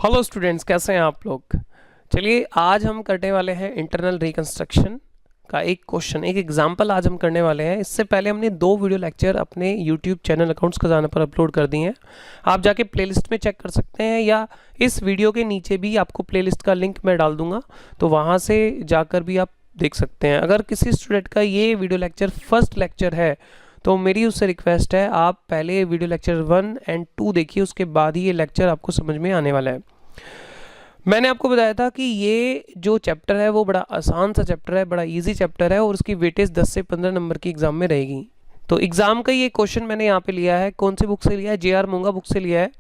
Hello students, कैसे हैं आप लोग। चलिए आज हम करने वाले हैं इंटरनल रिकंस्ट्रक्शन का एक क्वेश्चन, एक एग्जांपल आज हम करने वाले हैं। इससे पहले हमने 2 वीडियो लेक्चर अपने यूट्यूब चैनल अकाउंट्स खजाना पर अपलोड कर दिए हैं। आप जाके प्लेलिस्ट में चेक कर सकते हैं या इस वीडियो के नीचे भी आपको प्लेलिस्ट का लिंक मैं डाल दूंगा, तो वहाँ से जाकर भी आप देख सकते हैं। अगर किसी स्टूडेंट का ये वीडियो लेक्चर फर्स्ट लेक्चर है तो मेरी उससे रिक्वेस्ट है आप पहले वीडियो लेक्चर 1 और 2 देखिए, उसके बाद ही ये लेक्चर आपको समझ में आने वाला है। मैंने आपको बताया था कि ये जो चैप्टर है वो बड़ा आसान सा चैप्टर है, बड़ा इजी चैप्टर है और उसकी वेटेज 10 से 15 नंबर की एग्जाम में रहेगी। तो एग्जाम का ये क्वेश्चन मैंने यहाँ पे लिया है, कौन सी बुक से लिया है, JR मोंगा बुक से लिया है,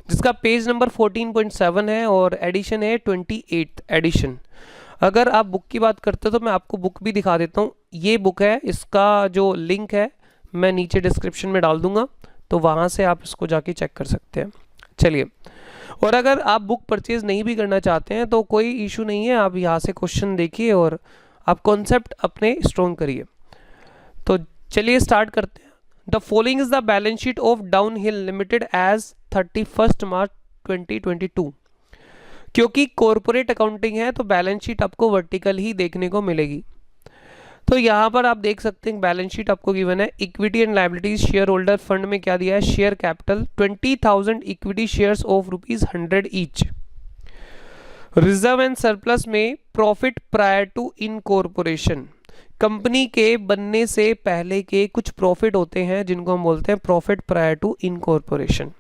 जिसका पेज नंबर 14.7 है और एडिशन है 28th एडिशन। अगर आप बुक की बात करते हो तो मैं आपको बुक भी दिखा देता हूँ। ये बुक है, इसका जो लिंक है मैं नीचे डिस्क्रिप्शन में डाल दूंगा, तो वहाँ से आप इसको जाके चेक कर सकते हैं। चलिए, और अगर आप बुक परचेज नहीं भी करना चाहते हैं तो कोई इशू नहीं है, आप यहाँ से क्वेश्चन देखिए और आप कॉन्सेप्ट अपने स्ट्रॉन्ग करिए। तो चलिए स्टार्ट करते हैं। The following is the balance sheet of Down Hill Limited as 31 March 2022। क्योंकि कॉरपोरेट अकाउंटिंग है तो बैलेंस शीट आपको वर्टिकल ही देखने को मिलेगी। तो यहाँ पर आप देख सकते हैं बैलेंस शीट आपको गिवन है। Equity and liabilities, share holder fund में क्या दिया है, share capital 20,000 equity shares of ₹100 each. Reserve and surplus में profit prior to incorporation, company के बनने से पहले के कुछ प्रॉफिट होते हैं जिनको हम बोलते हैं प्रॉफिट प्रायर टू इनकॉर्पोरेशन।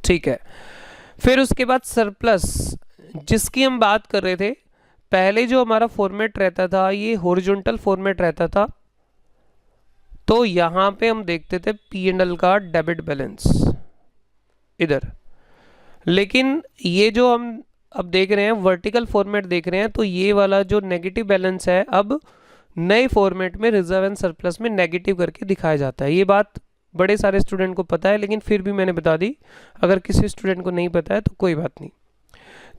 ठीक है, फिर उसके बाद सरप्लस जिसकी हम बात कर रहे थे, पहले जो हमारा फॉर्मेट रहता था ये हॉरिजॉन्टल फॉर्मेट रहता था, तो यहां पे हम देखते थे P&L का डेबिट बैलेंस इधर। लेकिन ये जो हम अब देख रहे हैं वर्टिकल फॉर्मेट देख रहे हैं, तो ये वाला जो नेगेटिव बैलेंस है अब नए फॉर्मेट में रिजर्व एंड सरप्लस में नेगेटिव करके दिखाया जाता है। ये बात बड़े सारे स्टूडेंट को पता है, लेकिन फिर भी मैंने बता दी, अगर किसी स्टूडेंट को नहीं पता है तो कोई बात नहीं।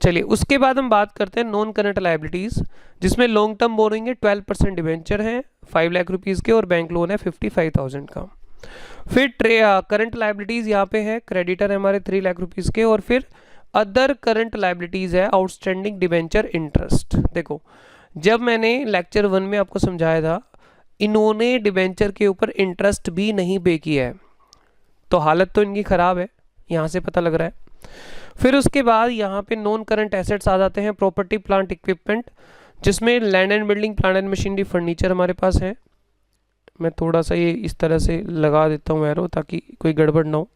चलिए उसके बाद हम बात करते हैं नॉन करंट लायबिलिटीज, जिसमें लॉन्ग टर्म बोरोइंग है 12% डिवेंचर है 5 लाख रुपीज़ के और बैंक लोन है 55,000 का। फिर करंट लायबिलिटीज यहाँ पे है, क्रेडिटर है हमारे 3 लाख रुपीज़ के, और फिर अदर करंट लायबिलिटीज है आउटस्टैंडिंग डिवेंचर इंटरेस्ट। देखो जब मैंने लेक्चर 1 में आपको समझाया था, इन्होंने डिवेंचर के ऊपर इंटरेस्ट भी नहीं पे किया है, तो हालत तो इनकी खराब है, यहाँ से पता लग रहा है। फिर उसके बाद यहाँ पे नॉन करंट एसेट्स आ जाते हैं, प्रॉपर्टी प्लांट इक्विपमेंट, जिसमें land and building, plant and machinery, furniture हमारे पास है। मैं थोड़ा सा ये इस तरह से लगा देता हूँ एरो ताकि कोई गड़बड़ ना हो।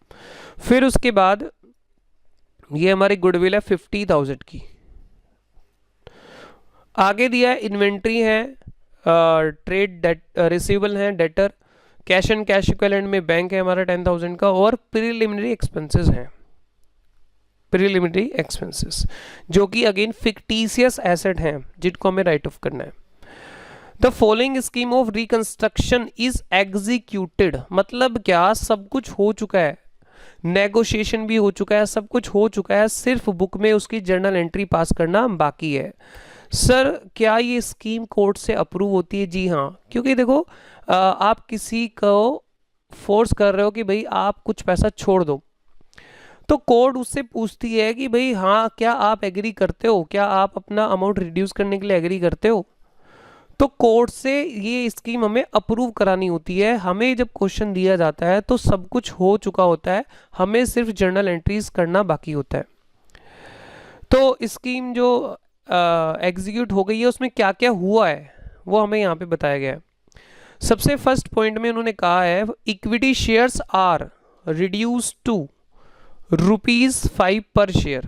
फिर उसके बाद ये हमारी गुडविल है 50,000 की। आगे दिया है इन्वेंट्री है, ट्रेड डेट रिसीवेबल है, debtor, cash and cash equivalent में बैंक है हमारा 10,000 का, और प्रीलिमिनरी एक्सपेंसेस हैं, प्रीलिमिनरी एक्सपेंसेस जो कि अगेन फिक्टिशियस एसेट हैं जिनको हमें राइट ऑफ करना है। The following scheme of reconstruction is executed, मतलब क्या, सब कुछ हो चुका है, नेगोशिएशन भी हो चुका है, सब कुछ हो चुका है, सिर्फ बुक में उसकी जर्नल एंट्री पास करना बाकी है। सर क्या ये स्कीम कोर्ट से अप्रूव होती है? जी हाँ, क्योंकि देखो आप किसी को फोर्स कर रहे हो कि भाई आप कुछ पैसा छोड़ दो, तो कोर्ट उससे पूछती है कि भाई हाँ क्या आप एग्री करते हो, क्या आप अपना अमाउंट रिड्यूस करने के लिए एग्री करते हो। तो कोर्ट से ये स्कीम हमें अप्रूव करानी होती है। हमें जब क्वेश्चन दिया जाता है तो सब कुछ हो चुका होता है, हमें सिर्फ जर्नल एंट्रीज करना बाकी होता है। तो स्कीम जो एग्जीक्यूट हो गई है उसमें क्या क्या हुआ है वो हमें यहाँ पे बताया गया है। सबसे फर्स्ट पॉइंट में उन्होंने कहा है equity shares are reduce to ₹5 per share.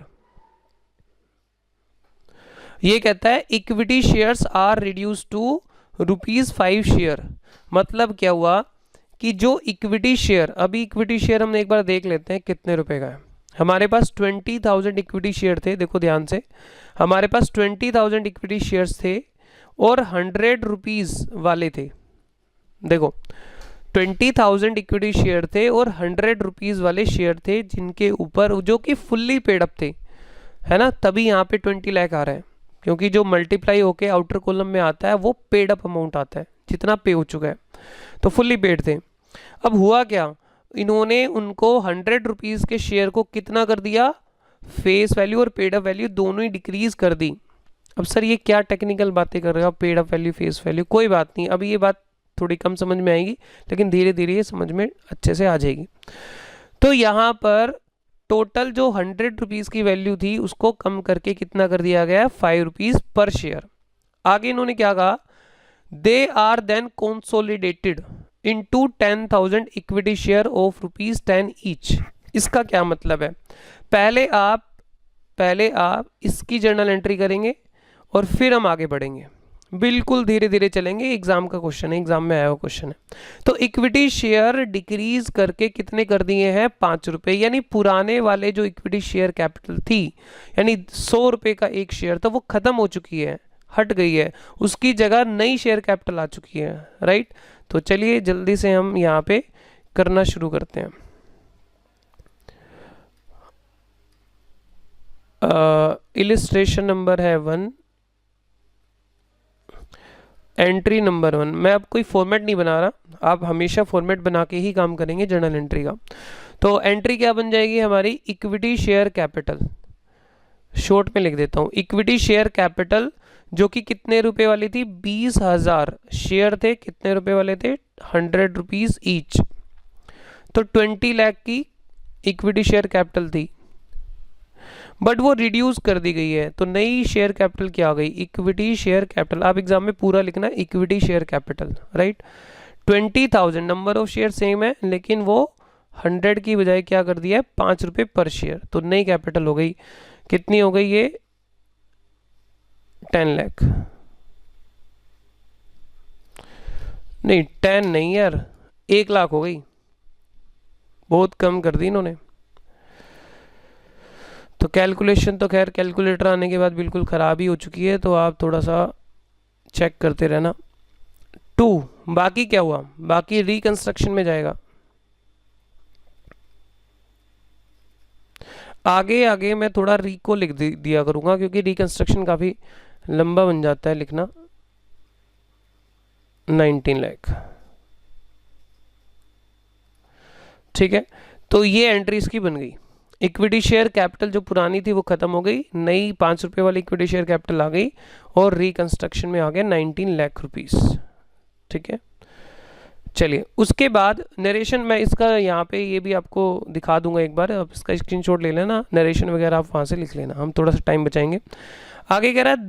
ये कहता है equity shares are reduce to ₹5 share. मतलब क्या हुआ कि जो इक्विटी शेयर, अभी इक्विटी शेयर हम एक बार देख लेते हैं कितने रुपए का है। हमारे पास 20,000 इक्विटी शेयर थे, देखो ध्यान से, हमारे पास 20,000 इक्विटी शेयर्स थे और 100 रुपीज वाले थे। देखो 20,000 इक्विटी शेयर थे और 100 रुपीज वाले शेयर थे, जिनके ऊपर जो कि फुल्ली पेड अप थे, है ना, तभी यहाँ पे 20 लाख आ रहा है, क्योंकि जो मल्टीप्लाई होके आउटर कॉलम में आता है वो पेड अप अमाउंट आता है, जितना पे हो चुका है, तो फुल्ली पेड थे। अब हुआ क्या, इन्होंने उनको 100 रुपीज के शेयर को कितना कर दिया, फेस वैल्यू और पेड अप वैल्यू दोनों ही डिक्रीज कर दी। अब सर ये क्या टेक्निकल बातें कर रहे हो आप, paid up value face value, कोई बात नहीं, अभी ये बात थोड़ी कम समझ में आएगी, लेकिन धीरे धीरे ये समझ में अच्छे से आ जाएगी। तो यहाँ पर टोटल जो 100 रुपीज़ की वैल्यू थी उसको कम करके कितना कर दिया गया है, 5 रुपीज़ पर शेयर। आगे इन्होंने क्या कहा, they are then consolidated into 10,000 equity share of ₹10 each. इसका क्या मतलब है, पहले आप इसकी जर्नल एंट्री करेंगे और फिर हम आगे बढ़ेंगे, बिल्कुल धीरे धीरे चलेंगे, एग्जाम का क्वेश्चन है, एग्जाम में आया हुआ क्वेश्चन है। तो इक्विटी शेयर डिक्रीज करके कितने कर दिए हैं, 5 रुपए, यानी पुराने वाले जो इक्विटी शेयर कैपिटल थी, यानी 100 रुपए का एक शेयर था, वो खत्म हो चुकी है, हट गई है, उसकी जगह नई शेयर कैपिटल आ चुकी है, राइट। तो चलिए जल्दी से हम यहाँ पे करना शुरू करते हैं। इलिस्ट्रेशन नंबर है 1, एंट्री नंबर 1। मैं अब कोई फॉर्मेट नहीं बना रहा, आप हमेशा फॉर्मेट बना के ही काम करेंगे जर्नल एंट्री का। तो एंट्री क्या बन जाएगी हमारी, इक्विटी शेयर कैपिटल, शॉर्ट में लिख देता हूँ, इक्विटी शेयर कैपिटल, जो कि कितने रुपए वाली थी, 20,000 शेयर थे, कितने रुपए वाले थे, 100 रुपीज ईच। तो 20 लाख की इक्विटी शेयर कैपिटल थी, बट वो रिड्यूस कर दी गई है, तो नई शेयर कैपिटल क्या आ गई, इक्विटी शेयर कैपिटल। आप एग्जाम में पूरा लिखना equity share capital, right. 20,000 number of share same है, लेकिन वो 100 की बजाय क्या कर दिया है, 5 रुपये पर शेयर। तो नई कैपिटल हो गई, कितनी हो गई ये, 10 लाख, नहीं 10 नहीं यार, 1 लाख हो गई, बहुत कम कर दी इन्होंने। तो कैलकुलेशन तो खैर कैलकुलेटर आने के बाद बिल्कुल ख़राब ही हो चुकी है, तो आप थोड़ा सा चेक करते रहना। 2, बाकी क्या हुआ, बाकी रिकंस्ट्रक्शन में जाएगा। आगे आगे मैं थोड़ा रिको लिख दिया करूँगा, क्योंकि रिकंस्ट्रक्शन काफ़ी लंबा बन जाता है लिखना। 19 लाख, ठीक है। तो ये एंट्री इसकी बन गई, इक्विटी शेयर कैपिटल जो पुरानी थी वो खत्म हो गई, नई 5 रुपये वाली इक्विटी शेयर कैपिटल आ गई, और रिकंस्ट्रक्शन में आ गया 19 लाख रुपीस, ठीक है। चलिए उसके बाद नरेशन, मैं इसका यहाँ पे ये भी आपको दिखा दूंगा एक बार, आप इसका स्क्रीनशॉट ले लेना, नरेशन वगैरह आप वहाँ से लिख लेना, हम थोड़ा सा टाइम बचाएंगे। आगे कह रहा है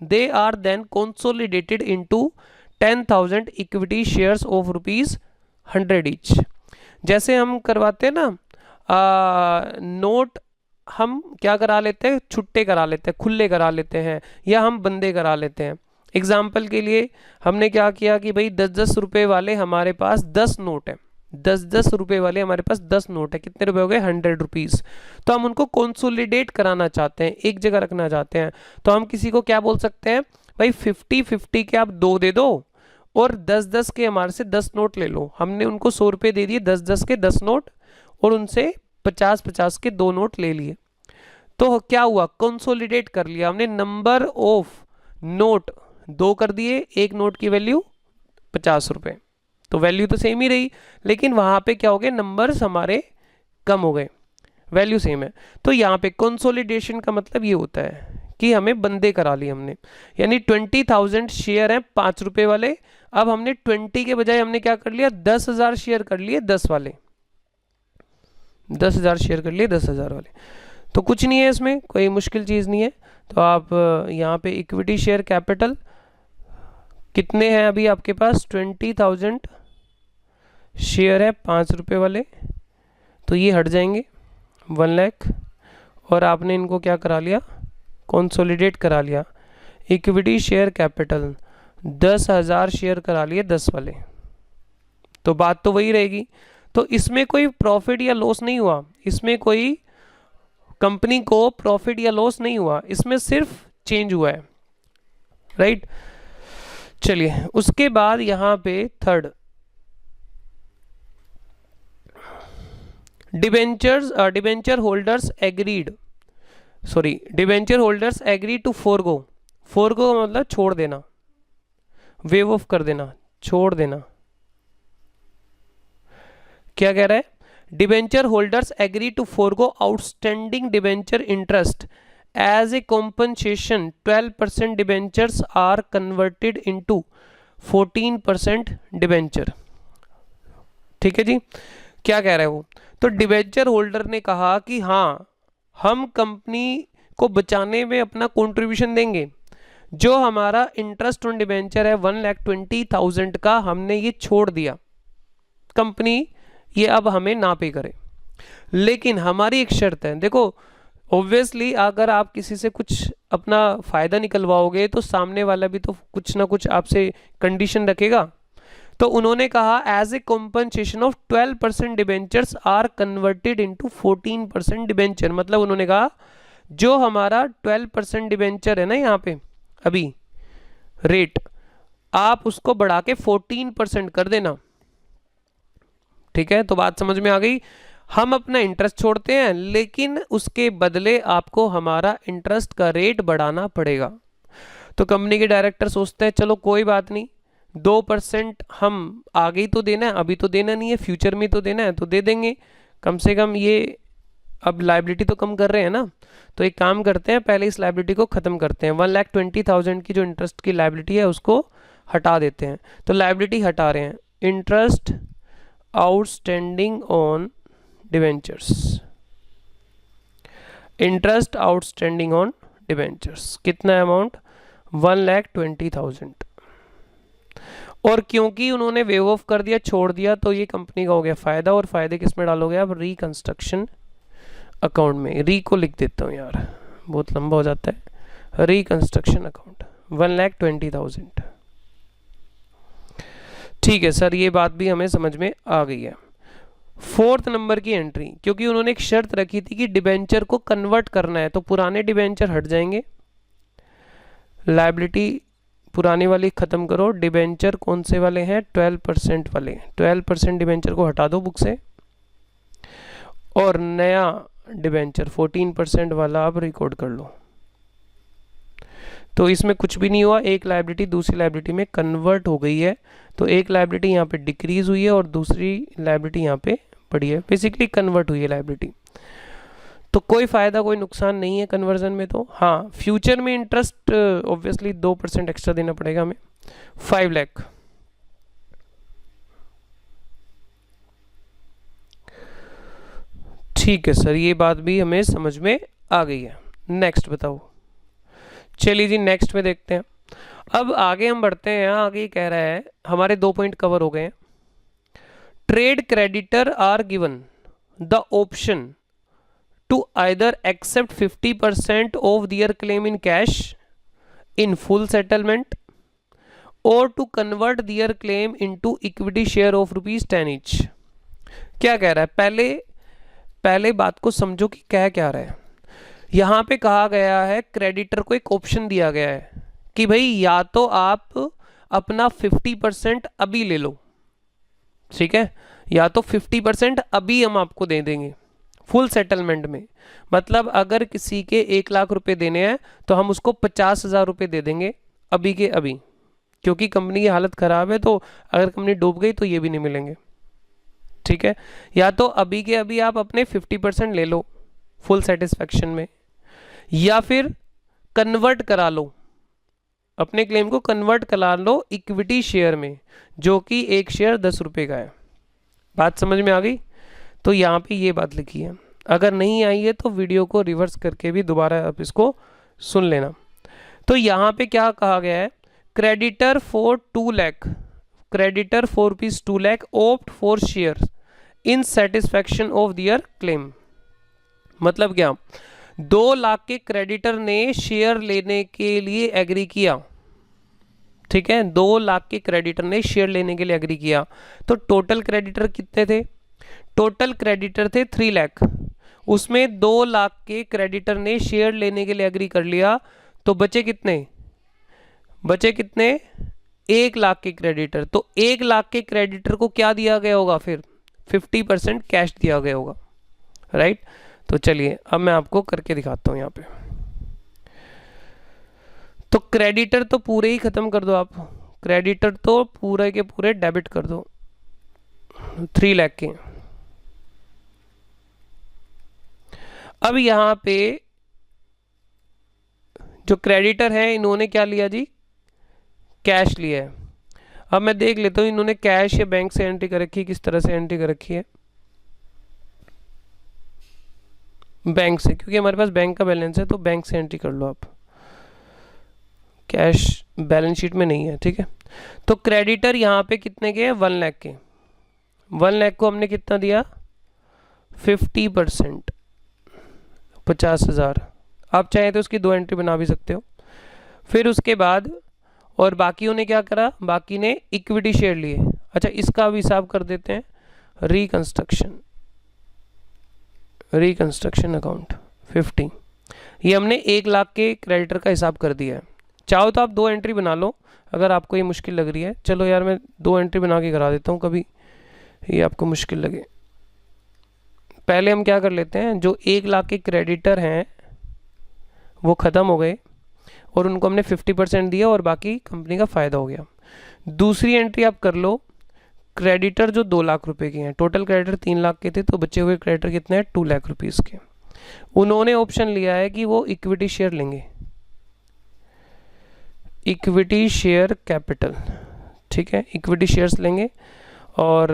they are then consolidated into 10,000 equity shares of ₹100 each. जैसे हम करवाते हैं ना नोट, हम क्या करा लेते हैं, छुट्टे करा लेते हैं, खुले करा लेते हैं, या हम बंदे करा लेते हैं। एग्जाम्पल के लिए हमने क्या किया कि भाई 10-10 रुपये वाले हमारे पास 10 नोट हैं, 10-10 रुपये वाले हमारे पास 10 नोट है, कितने रुपए हो गए, 100 रुपीज़। तो हम उनको कंसोलिडेट कराना चाहते हैं, एक जगह रखना चाहते हैं, तो हम किसी को क्या बोल सकते हैं, भाई 50-50 के आप 2 दे दो, और 10-10 के हमारे से 10 नोट ले लो। हमने उनको 100 रुपये दे दिए, 10-10 के 10 नोट, और उनसे 50-50 के 2 नोट ले लिए। तो क्या हुआ, कंसोलिडेट कर लिया हमने, नंबर ऑफ नोट 2 कर दिए, एक नोट की वैल्यू 50 रुपये, तो वैल्यू तो सेम ही रही, लेकिन वहां पे क्या हो गए, नंबर्स हमारे कम हो गए, वैल्यू सेम है। तो यहाँ पे कंसोलिडेशन का मतलब ये होता है कि हमें बंदे करा लिए हमने, यानी 20,000 शेयर हैं 5 रुपये वाले, अब हमने 20 के बजाय हमने क्या कर लिया, 10,000 शेयर कर लिए, 10 वाले, 10,000 शेयर कर लिए 10,000 वाले। तो कुछ नहीं है इसमें, कोई मुश्किल चीज़ नहीं है। तो आप यहाँ पे इक्विटी शेयर कैपिटल कितने हैं अभी आपके पास, 20,000 शेयर है 5 रुपये वाले, तो ये हट जाएंगे 1 लाख, और आपने इनको क्या करा लिया, कंसोलिडेट करा लिया। इक्विटी शेयर कैपिटल 10,000 शेयर करा लिए 10 वाले, तो बात तो वही रहेगी। तो इसमें कोई प्रॉफिट या लॉस नहीं हुआ, इसमें कोई कंपनी को प्रॉफिट या लॉस नहीं हुआ, इसमें सिर्फ चेंज हुआ है, राइट। चलिए उसके बाद यहाँ पे third, debenture holders agreed to forgo का मतलब छोड़ देना, वेव ऑफ कर देना, छोड़ देना। क्या कह रहा है, debenture holders agree to forgo outstanding debenture interest as a compensation 12% debentures are converted into 14% debenture. ठीक है जी, क्या कह रहे हैं वो? तो डिबेंचर होल्डर ने कहा कि हाँ, हम कंपनी को बचाने में अपना कंट्रीब्यूशन देंगे। जो हमारा इंटरेस्ट ऑन डिबेंचर है 1,20,000 का, हमने ये छोड़ दिया, कंपनी ये अब हमें ना पे करे। लेकिन हमारी एक शर्त है, देखो ऑब्वियसली अगर आप किसी से कुछ अपना फ़ायदा निकलवाओगे तो सामने वाला भी तो कुछ ना कुछ आपसे कंडीशन रखेगा। तो उन्होंने कहा as a compensation of 12% debentures are converted into 14% debenture. मतलब उन्होंने कहा जो हमारा 12% डिबेंचर है ना यहाँ पे अभी रेट, आप उसको बढ़ा के 14% कर देना। ठीक है, तो बात समझ में आ गई। हम अपना इंटरेस्ट छोड़ते हैं, लेकिन उसके बदले आपको हमारा इंटरेस्ट का रेट बढ़ाना पड़ेगा। तो कंपनी के डायरेक्टर सोचते हैं चलो कोई बात नहीं, 2% हम आगे ही तो देना है, अभी तो देना नहीं है, फ्यूचर में तो देना है, तो दे देंगे। कम से कम ये अब लाइबिलिटी तो कम कर रहे हैं ना, तो एक काम करते हैं, पहले इस लाइबिलिटी को ख़त्म करते हैं। 1,20,000 की जो इंटरेस्ट की लाइबिलिटी है उसको हटा देते हैं। तो लाइबिलिटी हटा रहे हैं, interest outstanding on debentures, interest outstanding on debentures कितना अमाउंट? 1,20,000। और क्योंकि उन्होंने वेव ऑफ कर दिया, छोड़ दिया, तो ये कंपनी का हो गया फ़ायदा। और फ़ायदे किस में डालोगे आप? रिकंस्ट्रक्शन अकाउंट में। री को लिख देता हूँ यार, बहुत लंबा हो जाता है। Reconstruction account 1,20,000। ठीक है सर, ये बात भी हमें समझ में आ गई है। 4th नंबर की एंट्री, क्योंकि उन्होंने एक शर्त रखी थी कि डिबेंचर को कन्वर्ट करना है, तो पुराने डिबेंचर हट जाएंगे, लायबिलिटी पुरानी वाली ख़त्म करो। डिबेंचर कौन से वाले हैं? 12% वाले। 12% डिबेंचर को हटा दो बुक से, और नया डिबेंचर 14% वाला आप रिकॉर्ड कर लो। तो इसमें कुछ भी नहीं हुआ, एक लायबिलिटी दूसरी लायबिलिटी में कन्वर्ट हो गई है। तो एक लायबिलिटी यहाँ पे डिक्रीज हुई है और दूसरी लायबिलिटी यहाँ पे बढ़ी है, बेसिकली कन्वर्ट हुई है लायबिलिटी। तो कोई फ़ायदा कोई नुकसान नहीं है कन्वर्जन में। तो हाँ, फ्यूचर में इंटरेस्ट ऑब्वियसली 2% एक्स्ट्रा देना पड़ेगा हमें, 5 लाख। ठीक है सर, ये बात भी हमें समझ में आ गई है। नेक्स्ट बताओ। चलिए जी, नेक्स्ट में देखते हैं। अब आगे हम बढ़ते हैं। आगे कह रहा है, हमारे 2 पॉइंट कवर हो गए हैं। Trade creditor are given the option to either accept 50% of their claim in cash in full settlement or to convert their claim into equity share of ₹10 each। क्या कह रहा है? पहले बात को समझो कि क्या रहा है। यहाँ पे कहा गया है, क्रेडिटर को एक ऑप्शन दिया गया है कि भाई या तो आप अपना 50% अभी ले लो, ठीक है, या तो 50% अभी हम आपको दे देंगे फुल सेटलमेंट में। मतलब अगर किसी के 1 लाख रुपए देने हैं तो हम उसको 50,000 रुपये दे देंगे अभी के अभी, क्योंकि कंपनी की हालत ख़राब है, तो अगर कंपनी डूब गई तो ये भी नहीं मिलेंगे। ठीक है, या तो अभी के अभी आप अपने 50% ले लो फुल सेटिस्फेक्शन में, या फिर कन्वर्ट करा लो, अपने क्लेम को कन्वर्ट करा लो इक्विटी शेयर में, जो कि एक शेयर 10 रुपये का है। बात समझ में आ गई? तो यहाँ पे ये बात लिखी है। अगर नहीं आई है तो वीडियो को रिवर्स करके भी दोबारा आप इसको सुन लेना। तो यहाँ पे क्या कहा गया है? Creditor for 2 lakh, creditor for ₹2 lakh opt for share in satisfaction of their claim. मतलब क्या? 2 लाख के क्रेडिटर ने शेयर लेने के लिए एग्री किया। ठीक है, 2 लाख के क्रेडिटर ने शेयर लेने के लिए एग्री किया। तो टोटल क्रेडिटर कितने थे? टोटल क्रेडिटर थे 3 लाख। उसमें 2 लाख के क्रेडिटर ने शेयर लेने के लिए एग्री कर लिया, तो बचे कितने? 1 लाख के क्रेडिटर। तो 1 लाख के क्रेडिटर को क्या दिया गया होगा? फिर 50% कैश दिया गया होगा, राइट। तो चलिए अब मैं आपको करके दिखाता हूं यहाँ पे। तो क्रेडिटर तो पूरे ही खत्म कर दो आप, क्रेडिटर तो पूरे के पूरे डेबिट कर दो 3 लाख के। अब यहाँ पे जो क्रेडिटर है इन्होंने क्या लिया जी, कैश लिया है। अब मैं देख लेता हूँ इन्होंने कैश या बैंक से एंट्री कर रखी है, किस तरह से एंट्री कर रखी है, बैंक से, क्योंकि हमारे पास बैंक का बैलेंस है तो बैंक से एंट्री कर लो आप, कैश बैलेंस शीट में नहीं है, ठीक है। तो क्रेडिटर यहाँ पे कितने के हैं, 1 लाख के। 1 लाख को हमने कितना दिया, 50%, 50,000। आप चाहे तो उसकी 2 एंट्री बना भी सकते हो। फिर उसके बाद और बाकियों ने क्या करा, बाकी ने इक्विटी शेयर लिए। अच्छा, इसका भी हिसाब कर देते हैं, रिकंस्ट्रक्शन अकाउंट 50, ये हमने 1 लाख के क्रेडिटर का हिसाब कर दिया है। चाहो तो आप 2 एंट्री बना लो अगर आपको ये मुश्किल लग रही है। चलो यार मैं 2 एंट्री बना के करा देता हूँ, कभी ये आपको मुश्किल लगे। पहले हम क्या कर लेते हैं, जो 1 लाख के क्रेडिटर हैं वो ख़त्म हो गए और उनको हमने 50% दिया और बाकी कंपनी का फ़ायदा हो गया। दूसरी एंट्री आप कर लो, क्रेडिटर जो 2 लाख रुपए के हैं, टोटल क्रेडिटर 3 लाख के थे तो बचे हुए क्रेडिटर कितने हैं, 2 लाख रुपीज़ के। उन्होंने ऑप्शन लिया है कि वो इक्विटी शेयर लेंगे, इक्विटी शेयर कैपिटल, ठीक है, इक्विटी शेयर्स लेंगे और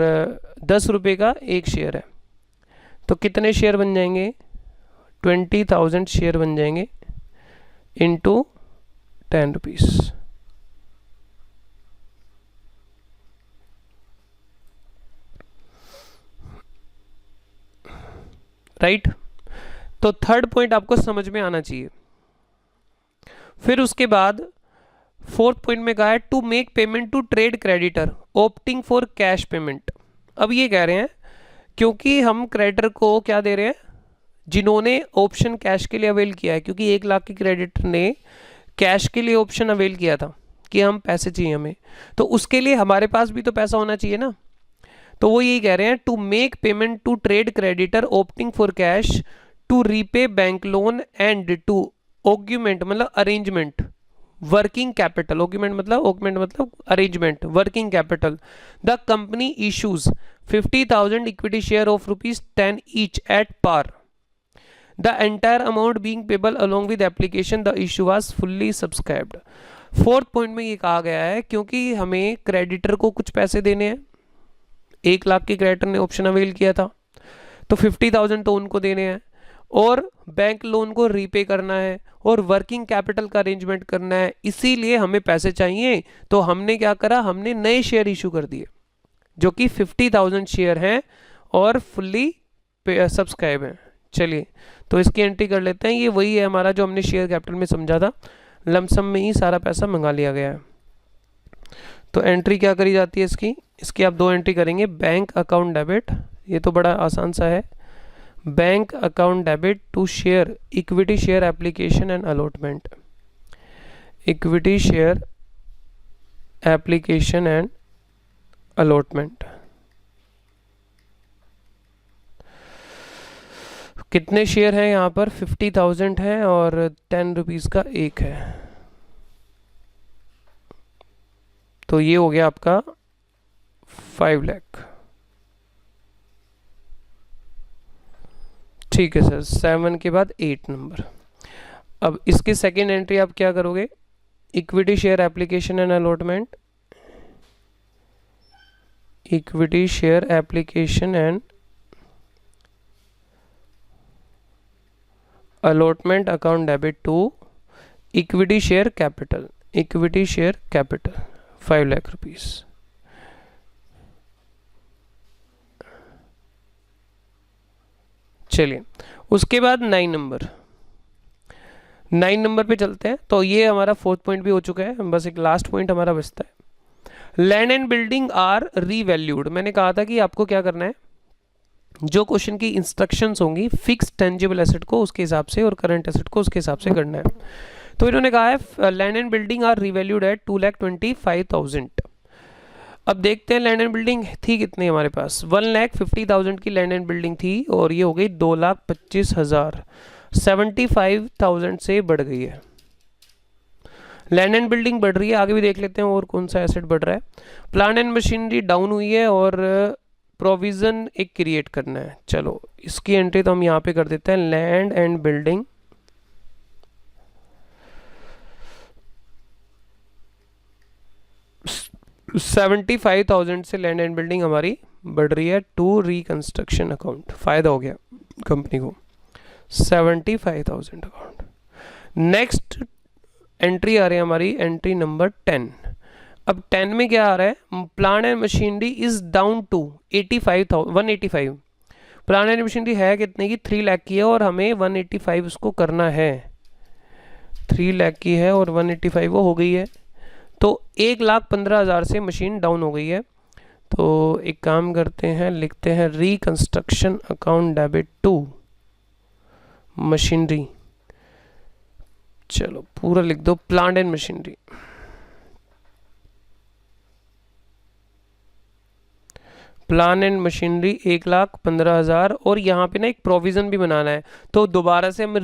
10 रुपये का एक शेयर है। तो कितने शेयर बन जाएंगे, 20,000 शेयर बन जाएंगे इंटू 10 रुपीज़। राइट, तो थर्ड पॉइंट आपको समझ में आना चाहिए। फिर उसके बाद फोर्थ पॉइंट में कहा है to make payment to trade creditor opting for cash payment. अब ये कह रहे हैं क्योंकि हम क्रेडिटर को क्या दे रहे हैं, जिन्होंने ऑप्शन कैश के लिए अवेल किया है, क्योंकि 1 लाख के क्रेडिटर ने कैश के लिए ऑप्शन अवेल किया था कि हम पैसे चाहिए हमें, तो उसके लिए हमारे पास भी तो पैसा होना चाहिए ना। तो वो यही कह रहे हैं to make payment to trade creditor opting for cash to repay bank loan and to augment मतलब अरेंजमेंट वर्किंग कैपिटल, ऑगमेंट मतलब arrangement working capital, the company issues 50,000 equity share of ₹10 each at par, the entire amount being payable along with application, the issue was fully subscribed. Fourth point में ये कहा गया है क्योंकि हमें creditor को कुछ पैसे देने हैं, 1 लाख के क्रेडिटर ने ऑप्शन अवेल किया था तो 50,000 तो उनको देने हैं और बैंक लोन को रीपे करना है और वर्किंग कैपिटल का अरेंजमेंट करना है, इसीलिए हमें पैसे चाहिए। तो हमने क्या करा, हमने नए शेयर इशू कर दिए जो कि 50,000 शेयर हैं और फुल्ली सब्सक्राइब हैं। चलिए तो इसकी एंट्री कर लेते हैं, ये वही है हमारा जो हमने शेयर कैपिटल में समझा था, लमसम में ही सारा पैसा मंगा लिया गया है। तो एंट्री क्या करी जाती है इसकी आप 2 एंट्री करेंगे, बैंक अकाउंट डेबिट, ये तो बड़ा आसान सा है, bank account debit to share equity share application and allotment, equity share application and allotment. कितने शेयर हैं यहाँ पर, 50,000 है और 10 रुपीज़ का एक है, तो ये हो गया आपका 5 लाख। ठीक है सर, 7 के बाद 8 नंबर। अब इसकी सेकेंड एंट्री आप क्या करोगे, equity share application and allotment, equity share application and allotment account debit to equity share capital, equity share capital 5 lakh rupees. चलिए उसके बाद 9 नंबर पे चलते हैं। तो ये हमारा फोर्थ पॉइंट भी हो चुका है, बस एक लास्ट पॉइंट हमारा बचता है, land and building are revalued. मैंने कहा था कि आपको क्या करना है, जो क्वेश्चन की इंस्ट्रक्शंस होंगी फिक्स टेंजिबल एसेट को उसके हिसाब से और करंट एसेट को उसके हिसाब से करना है। तो इन्होंने कहा है land and building are revalued at 2,25,000। अब देखते हैं लैंड एंड बिल्डिंग थी कितनी हमारे पास, 1,50,000 की लैंड एंड बिल्डिंग थी और ये हो गई 2,25,000, 75,000 से बढ़ गई है। लैंड एंड बिल्डिंग बढ़ रही है, आगे भी देख लेते हैं और कौन सा एसेट बढ़ रहा है। प्लांट एंड मशीनरी डाउन हुई है और प्रोविज़न एक क्रिएट करना है। चलो इसकी एंट्री तो हम यहाँ पे कर देते हैं, लैंड एंड बिल्डिंग। $75,000 से लैंड एंड बिल्डिंग हमारी बढ़ रही है टू रिकंस्ट्रक्शन अकाउंट। फ़ायदा हो गया कंपनी को, 75,000 अकाउंट। नेक्स्ट एंट्री आ रही है हमारी, एंट्री नंबर 10। अब 10 में क्या आ रहा है, plant and machinery is down to 185। Plant and machinery है कितने की, 3 लाख की है और हमें 185 उसको करना है। 3 लाख की है और 185 वो हो गई है, तो 1,15,000 से मशीन डाउन हो गई है। तो एक काम करते हैं, लिखते हैं reconstruction account debit to machinery. चलो पूरा लिख दो, plant and machinery. Plan and machinery 1,15,000 और यहाँ पे ना एक प्रोविज़न भी बनाना है, तो दोबारा से हम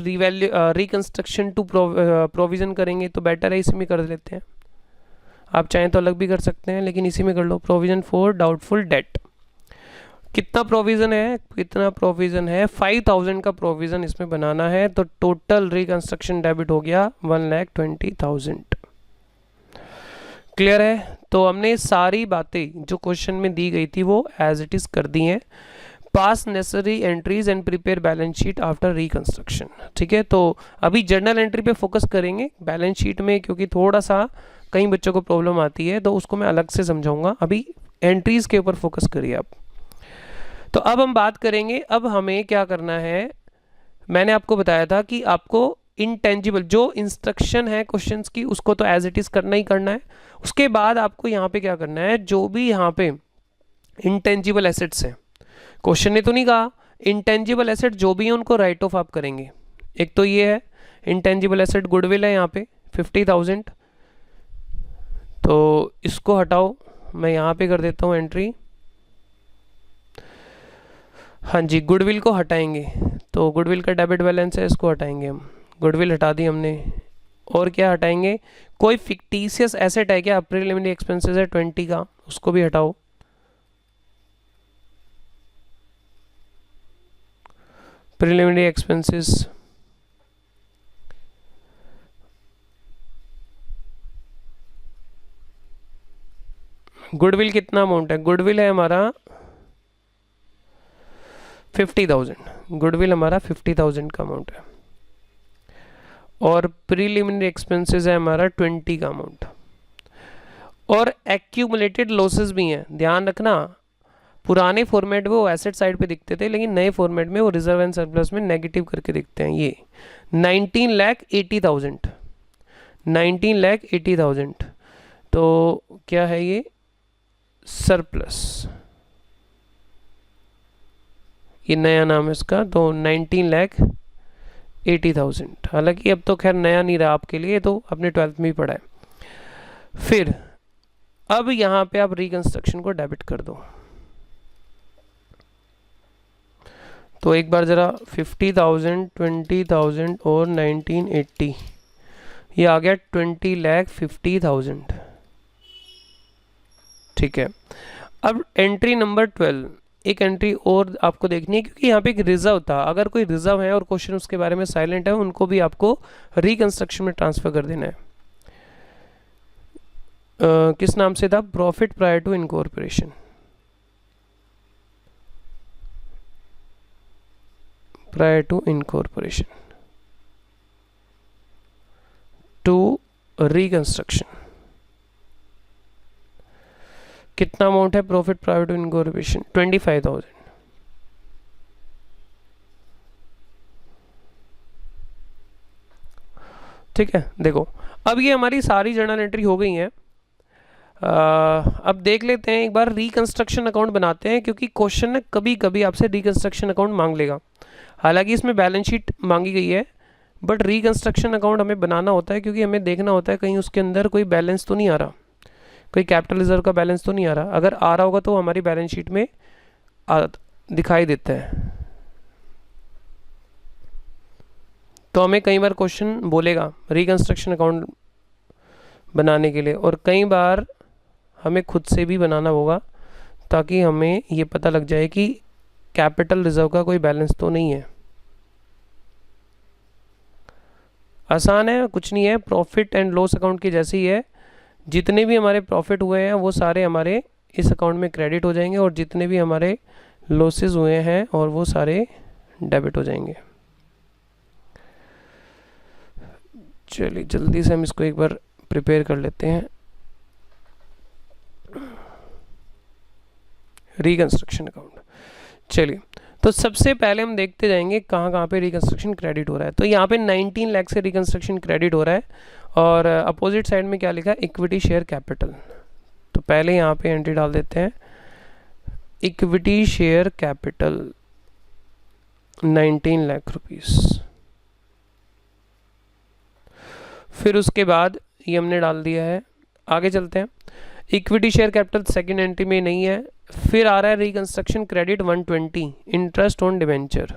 रिकंस्ट्रक्शन टू प्रोविज़न करेंगे तो बेटर है, इसी में कर लेते हैं। आप चाहें तो अलग भी कर सकते हैं लेकिन इसी में कर लो, प्रोविज़न फॉर डाउटफुल डेट। कितना प्रोविज़न है, कितना प्रोविज़न है, 5,000 का प्रोविज़न इसमें बनाना है, तो टोटल रिकंस्ट्रक्शन डेबिट हो गया 1,20,000। क्लियर है। तो हमने सारी बातें जो क्वेश्चन में दी गई थी वो एज इट इज़ कर दी हैं। पास necessary entries and prepare balance sheet after reconstruction. ठीक है, तो अभी जर्नल एंट्री पे फोकस करेंगे, बैलेंस शीट में क्योंकि थोड़ा सा कई बच्चों को प्रॉब्लम आती है तो उसको मैं अलग से समझाऊंगा। अभी एंट्रीज के ऊपर फोकस करिए आप। तो अब हम बात करेंगे, अब हमें क्या करना है। मैंने आपको बताया था कि आपको इंटेंजिबल जो इंस्ट्रक्शन है क्वेश्चंस की उसको तो एज इट इज़ करना ही करना है। उसके बाद आपको यहाँ पे क्या करना है, जो भी यहाँ पे इंटेंजिबल एसेट्स हैं, क्वेश्चन ने तो नहीं कहा, इंटेंजिबल एसेट जो भी है उनको राइट ऑफ आप करेंगे। एक तो ये है इंटेंजिबल एसेट, गुडविल है यहाँ पे 50,000, तो इसको हटाओ, मैं यहाँ पे कर देता हूँ एंट्री। हाँ जी, गुडविल को हटाएंगे, तो गुडविल का डेबिट बैलेंस है, इसको हटाएंगे हम। गुडविल हटा दी हमने, और क्या हटाएंगे, कोई फिक्टिशियस एसेट है क्या, प्रीलिमिनरी एक्सपेंसेस है 20 का, उसको भी हटाओ। प्रीलिमिनरी एक्सपेंसेस गुडविल कितना अमाउंट है, गुडविल है हमारा 50,000, गुडविल हमारा 50,000 का अमाउंट है, और प्रीलिमिनरी एक्सपेंसेस है हमारा 20 का अमाउंट, और एक्यूमुलेटेड लॉसेस भी हैं। ध्यान रखना, पुराने फॉर्मेट में वो एसेट साइड पे दिखते थे, लेकिन नए फॉर्मेट में वो रिजर्व एंड सरप्लस में नेगेटिव करके दिखते हैं। ये 19,80,000, 19,80,000, तो क्या है ये, सरप्लस, ये नया नाम है इसका, तो 19,80,000। हालांकि अब तो खैर नया नहीं रहा आपके लिए, तो आपने 12th में ही पढ़ा है। फिर अब यहाँ पे आप रिकंस्ट्रक्शन को डेबिट कर दो, तो एक बार ज़रा 50,000, 20,000 और 1980, ये आ गया 20,50,000। ठीक है, अब एंट्री नंबर 12, एक एंट्री और आपको देखनी है, क्योंकि यहाँ पे एक रिजर्व था, अगर कोई रिजर्व है और क्वेश्चन उसके बारे में साइलेंट है, उनको भी आपको रिकंस्ट्रक्शन में ट्रांसफर कर देना है। किस नाम से था, profit prior to incorporation, prior to incorporation to reconstruction. कितना अमाउंट है प्रॉफिट प्रायर टू इनकॉर्पोरेशन, 25,000। ठीक है, देखो अब ये हमारी सारी जर्नल एंट्री हो गई है। अब देख लेते हैं एक बार रिकंस्ट्रक्शन अकाउंट बनाते हैं, क्योंकि क्वेश्चन ने कभी कभी आपसे रिकंस्ट्रक्शन अकाउंट मांग लेगा। हालांकि इसमें बैलेंस शीट मांगी गई है, बट रिकंस्ट्रक्शन अकाउंट हमें बनाना होता है, क्योंकि हमें देखना होता है कहीं उसके अंदर कोई बैलेंस तो नहीं आ रहा, कोई कैपिटल रिजर्व का बैलेंस तो नहीं आ रहा। अगर आ रहा होगा तो हमारी बैलेंस शीट में दिखाई देता है। तो हमें कई बार क्वेश्चन बोलेगा रिकंस्ट्रक्शन अकाउंट बनाने के लिए, और कई बार हमें खुद से भी बनाना होगा, ताकि हमें ये पता लग जाए कि कैपिटल रिजर्व का कोई बैलेंस तो नहीं है। आसान है, कुछ नहीं है, प्रॉफिट एंड लॉस अकाउंट की जैसे ही है। जितने भी हमारे प्रॉफिट हुए हैं वो सारे हमारे इस अकाउंट में क्रेडिट हो जाएंगे और जितने भी हमारे लॉसेस हुए हैं और वो सारे डेबिट हो जाएंगे। चलिए जल्दी से हम इसको एक बार प्रिपेयर कर लेते हैं। रिकंस्ट्रक्शन अकाउंट, चलिए तो सबसे पहले हम देखते जाएंगे कहाँ कहाँ पे रिकंस्ट्रक्शन क्रेडिट हो रहा है। तो यहाँ पे 19 लाख से रिकंस्ट्रक्शन क्रेडिट हो रहा है और अपोजिट साइड में क्या लिखा है, इक्विटी शेयर कैपिटल। तो पहले यहाँ पे एंट्री डाल देते हैं, equity share capital 19 lakh rupees. फिर उसके बाद ये हमने डाल दिया है। आगे चलते हैं, equity share capital second entry में नहीं है। फिर आ रहा है reconstruction credit 120, interest on debenture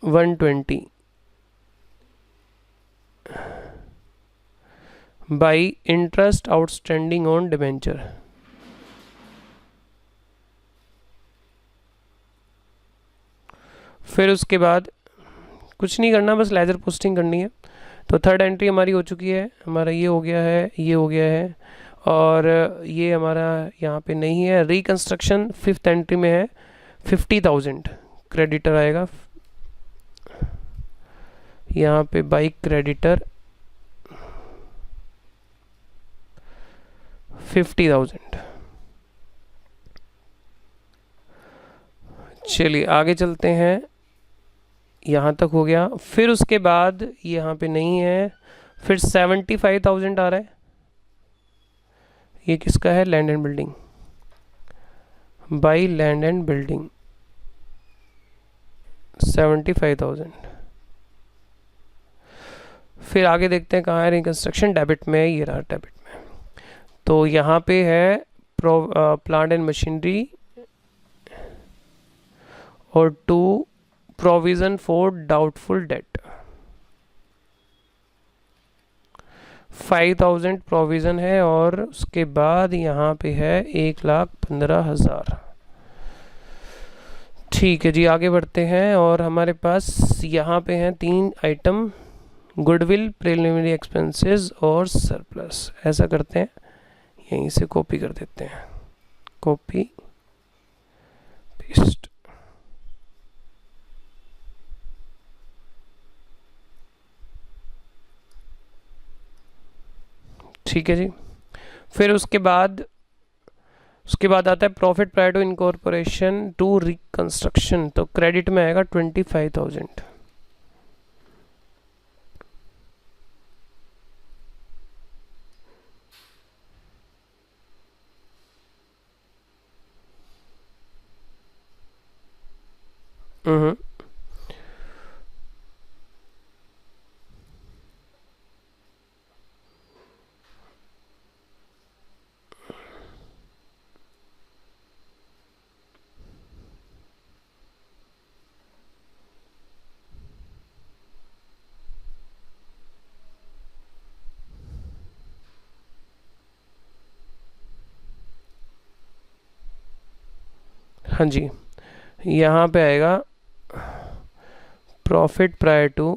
120 by interest outstanding on debenture. फिर उसके बाद कुछ नहीं करना, बस लेजर पोस्टिंग करनी है। तो थर्ड एंट्री हमारी हो चुकी है, हमारा ये हो गया है, ये हो गया है और ये हमारा यहाँ पे नहीं है। रिकंस्ट्रक्शन फिफ्थ एंट्री में है, 50,000 क्रेडिटर आएगा यहाँ पे बाई क्रेडिटर 50,000। चलिए आगे चलते हैं, यहाँ तक हो गया। फिर उसके बाद यहाँ पे नहीं है, फिर 75,000 आ रहा है। ये किसका है, land and building, by land and building 75,000। फिर आगे देखते हैं कहाँ है रिकंस्ट्रक्शन, डेबिट में, ये रहा डेबिट में। तो यहाँ पे है प्लांट एंड मशीनरी और 2 provision for doubtful debt, 5,000 provision है और उसके बाद यहाँ पे है 1,15,000। ठीक है जी, आगे बढ़ते हैं और हमारे पास यहाँ पे हैं 3 आइटम, गुडविल, प्रिलिमिनरी एक्सपेंसेस और सरप्लस। ऐसा करते हैं, यहीं से कॉपी कर देते हैं, कॉपी पेस्ट। ठीक है जी। फिर उसके बाद आता है profit prior to incorporation to reconstruction. तो क्रेडिट में आएगा 25,000। हाँ जी, यहाँ पे आएगा profit prior to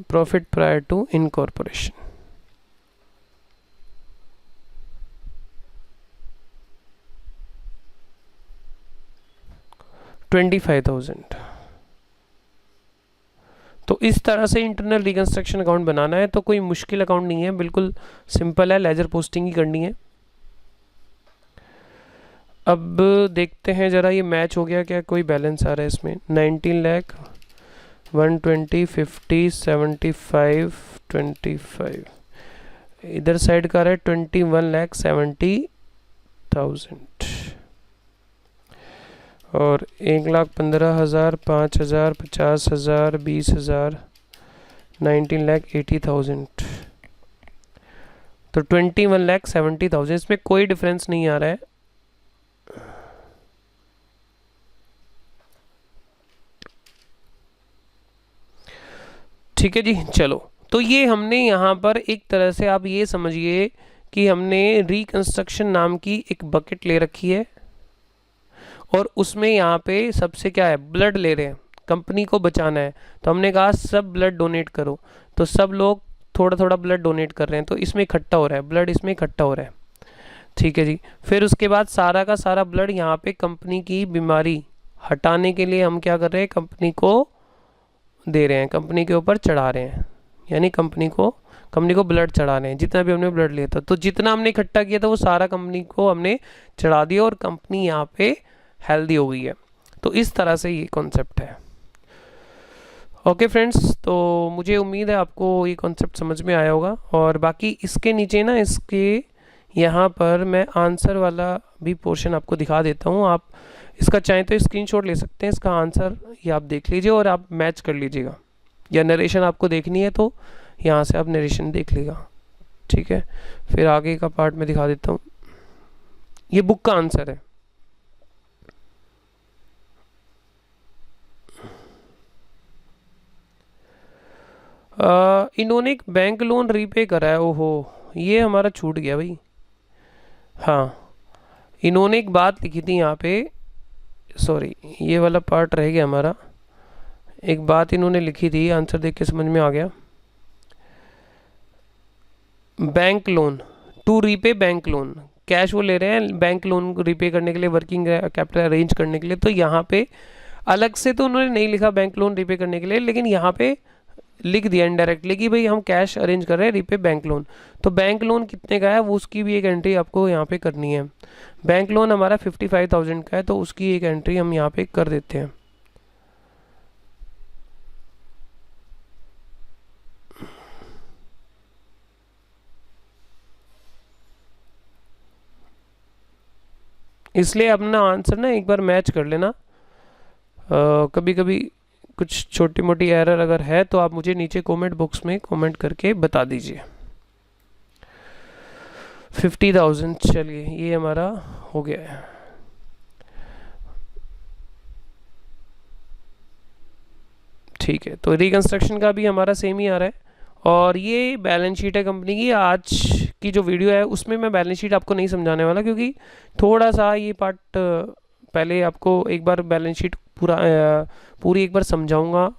profit prior to incorporation 25,000। तो इस तरह से इंटरनल रिकंस्ट्रक्शन अकाउंट बनाना है। तो कोई मुश्किल अकाउंट नहीं है, बिल्कुल सिंपल है, लेजर पोस्टिंग ही करनी है। अब देखते हैं ज़रा ये मैच हो गया क्या, कोई बैलेंस आ रहा है इसमें। 19 लाख 120 50 75 25, इधर साइड का आ रहा है 21,70,000 और 1,15,000 5,000 50,000 20,000 19,80,000। तो 21,70,000, इसमें कोई डिफरेंस नहीं आ रहा है। ठीक है जी। चलो, तो ये हमने यहाँ पर एक तरह से आप ये समझिए कि हमने रिकंस्ट्रक्शन नाम की एक बकेट ले रखी है और उसमें यहाँ पे सबसे क्या है, ब्लड ले रहे हैं, कंपनी को बचाना है। तो हमने कहा सब ब्लड डोनेट करो, तो सब लोग थोड़ा थोड़ा ब्लड डोनेट कर रहे हैं, तो इसमें इकट्ठा हो रहा है ब्लड, इसमें इकट्ठा हो रहा है। ठीक है जी। फिर उसके बाद सारा का सारा ब्लड यहाँ पे कंपनी की बीमारी हटाने के लिए हम क्या कर रहे हैं, कंपनी को दे रहे हैं, कंपनी के ऊपर चढ़ा रहे हैं, यानी कंपनी को ब्लड चढ़ा रहे हैं। जितना भी हमने ब्लड लिया था, तो जितना हमने इकट्ठा किया था वो सारा कंपनी को हमने चढ़ा दिया और कंपनी यहाँ पे हेल्दी हो गई है। तो इस तरह से ये कॉन्सेप्ट है। ओके फ्रेंड्स, तो मुझे उम्मीद है आपको ये कॉन्सेप्ट समझ में आया होगा। और बाकी इसके नीचे ना, इसके यहाँ पर मैं आंसर वाला भी पोर्शन आपको दिखा देता हूँ। आप इसका चाहें तो स्क्रीनशॉट ले सकते हैं, इसका आंसर ये आप देख लीजिए और आप मैच कर लीजिएगा, या नरेशन आपको देखनी है तो यहाँ से आप नरेशन देख लीजिएगा। ठीक है, फिर आगे का पार्ट मैं दिखा देता हूँ। ये बुक का आंसर है। इन्होंने एक बैंक लोन रीपे करा है। ओहो, ये हमारा छूट गया भाई। हाँ, इन्होंने एक बात लिखी थी यहाँ पे, सॉरी ये वाला पार्ट रह गया हमारा। एक बात इन्होंने लिखी थी, आंसर देख के समझ में आ गया। Bank loan to repay bank loan, cash वो ले रहे हैं बैंक लोन को रीपे करने के लिए, वर्किंग कैपिटल अरेंज करने के लिए। तो यहाँ पे अलग से तो उन्होंने नहीं लिखा बैंक लोन रीपे करने के लिए, लेकिन यहाँ पे लिख दिया इनडायरेक्टली कि भाई हम कैश अरेंज कर रहे हैं रीपे बैंक लोन। तो बैंक लोन कितने का है वो उसकी भी एक एंट्री आपको यहाँ पे करनी है। बैंक लोन हमारा 55,000 का है, तो उसकी एक एंट्री हम यहाँ पे कर देते हैं। इसलिए अपना आंसर ना एक बार मैच कर लेना। कभी कभी कुछ छोटी मोटी एरर अगर है तो आप मुझे नीचे कमेंट बॉक्स में कमेंट करके बता दीजिए। 50,000, चलिए ये हमारा हो गया है। ठीक है, तो रिकंस्ट्रक्शन का भी हमारा सेम ही आ रहा है। और ये बैलेंस शीट है कंपनी की। आज की जो वीडियो है उसमें मैं बैलेंस शीट आपको नहीं समझाने वाला, क्योंकि थोड़ा सा ये पार्ट पहले आपको एक बार बैलेंस शीट पूरी एक बार समझाऊंगा,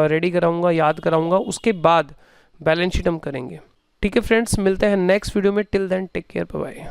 रेडी कराऊंगा, याद कराऊंगा, उसके बाद बैलेंस शीट हम करेंगे। ठीक है फ्रेंड्स, मिलते हैं नेक्स्ट वीडियो में। Till then take care, bye bye.